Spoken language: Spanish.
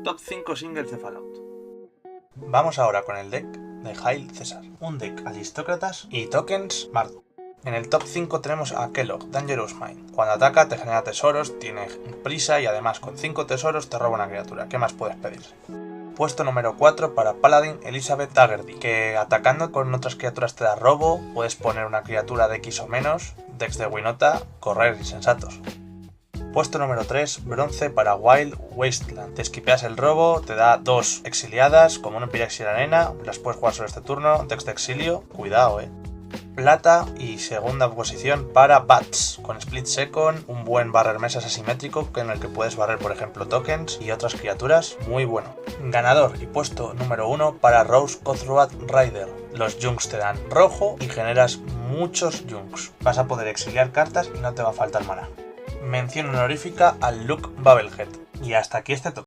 Top 5 singles de Fallout. Vamos ahora con el deck de Hail César, un deck aristócratas y tokens bardo. En el top 5 tenemos a Kellogg, Dangerous Mind. Cuando ataca te genera tesoros, tiene prisa y además con 5 tesoros te roba una criatura. ¿Qué más puedes pedir? Puesto número 4 para Paladin Elizabeth Daggerty, que atacando con otras criaturas te da robo, puedes poner una criatura de X o menos, decks de Winota, correr insensatos. Puesto número 3, bronce para Wild Wasteland. Te esquipeas el robo, te da 2 exiliadas, como un Pyrexia Arena, las puedes jugar sobre este turno, decks de exilio, cuidado Plata y segunda posición para Bats, con Split Second, un buen barrer mesas asimétrico en el que puedes barrer por ejemplo tokens y otras criaturas, muy bueno. Ganador y puesto número 1 para Rose Cutthroat Rider. Los Junks te dan rojo y generas muchos Junks. Vas a poder exiliar cartas y no te va a faltar mana. Mención honorífica al Luke Bubblehead. Y hasta aquí este top.